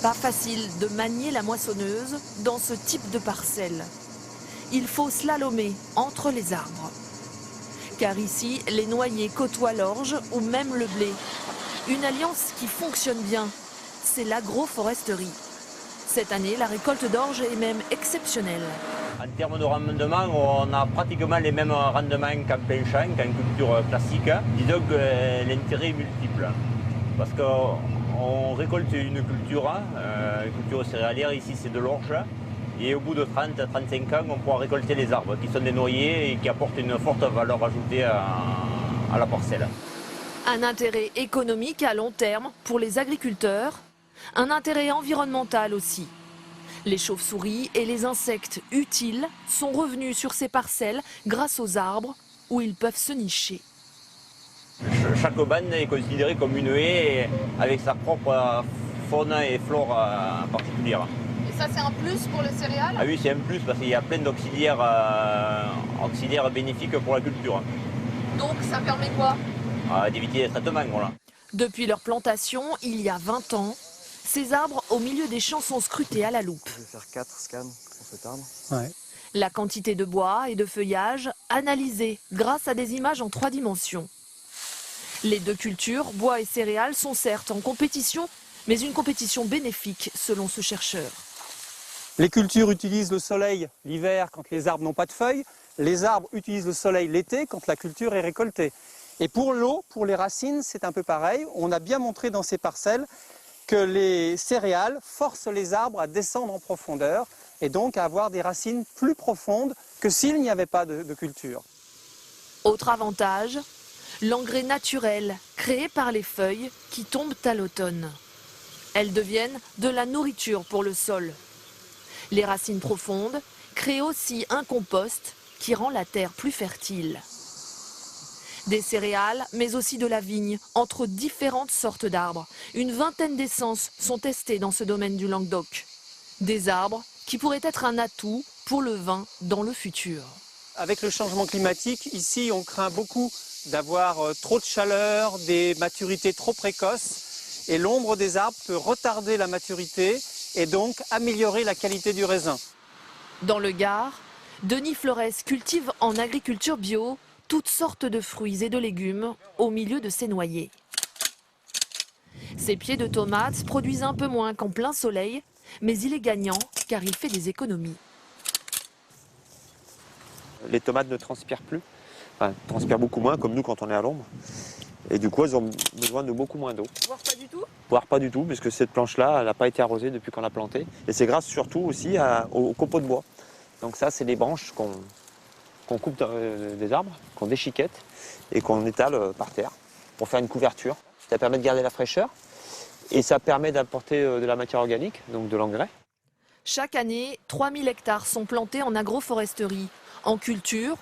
Pas facile de manier la moissonneuse dans ce type de parcelle. Il faut slalomer entre les arbres. Car ici, les noyers côtoient l'orge ou même le blé. Une alliance qui fonctionne bien, c'est l'agroforesterie. Cette année, la récolte d'orge est même exceptionnelle. En termes de rendement, on a pratiquement les mêmes rendements qu'en plein champ, qu'en culture classique. Disons que l'intérêt est multiple. Parce qu'on récolte une culture céréalière, ici c'est de l'orge. Et au bout de 30-35 ans, on pourra récolter les arbres, qui sont des noyers et qui apportent une forte valeur ajoutée à la parcelle. Un intérêt économique à long terme pour les agriculteurs, un intérêt environnemental aussi. Les chauves-souris et les insectes utiles sont revenus sur ces parcelles grâce aux arbres où ils peuvent se nicher. Chaque bande est considérée comme une haie avec sa propre faune et flore particulière. Et ça, c'est un plus pour les céréales? Ah oui, c'est un plus parce qu'il y a plein d'auxiliaires bénéfiques pour la culture. Donc ça permet quoi? D'éviter les traitements, voilà. Depuis leur plantation, il y a 20 ans, ces arbres au milieu des champs sont scrutés à la loupe. Je vais faire 4 scans pour cet arbre. Ouais. La quantité de bois et de feuillage analysée grâce à des images en 3 dimensions. Les deux cultures, bois et céréales, sont certes en compétition, mais une compétition bénéfique selon ce chercheur. Les cultures utilisent le soleil l'hiver quand les arbres n'ont pas de feuilles. Les arbres utilisent le soleil l'été quand la culture est récoltée. Et pour l'eau, pour les racines, c'est un peu pareil. On a bien montré dans ces parcelles que les céréales forcent les arbres à descendre en profondeur et donc à avoir des racines plus profondes que s'il n'y avait pas de culture. Autre avantage, l'engrais naturel créé par les feuilles qui tombent à l'automne. Elles deviennent de la nourriture pour le sol. Les racines profondes créent aussi un compost qui rend la terre plus fertile. Des céréales, mais aussi de la vigne, entre différentes sortes d'arbres. Une vingtaine d'essences sont testées dans ce domaine du Languedoc. Des arbres qui pourraient être un atout pour le vin dans le futur. Avec le changement climatique, ici on craint beaucoup d'avoir trop de chaleur, des maturités trop précoces. Et l'ombre des arbres peut retarder la maturité et donc améliorer la qualité du raisin. Dans le Gard, Denis Flores cultive en agriculture bio toutes sortes de fruits et de légumes au milieu de ses noyers. Ses pieds de tomates produisent un peu moins qu'en plein soleil, mais il est gagnant car il fait des économies. Les tomates ne transpirent plus, enfin transpirent beaucoup moins comme nous quand on est à l'ombre. Et du coup, elles ont besoin de beaucoup moins d'eau. Voire pas du tout? Voire pas du tout, puisque cette planche-là, elle n'a pas été arrosée depuis qu'on l'a plantée. Et c'est grâce surtout aussi aux copeaux de bois. Donc ça, c'est les branches qu'on coupe des arbres, qu'on déchiquette et qu'on étale par terre pour faire une couverture. Ça permet de garder la fraîcheur et ça permet d'apporter de la matière organique, donc de l'engrais. Chaque année, 3000 hectares sont plantés en agroforesterie, en culture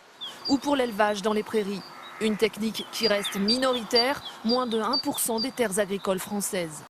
ou pour l'élevage dans les prairies. Une technique qui reste minoritaire, moins de 1% des terres agricoles françaises.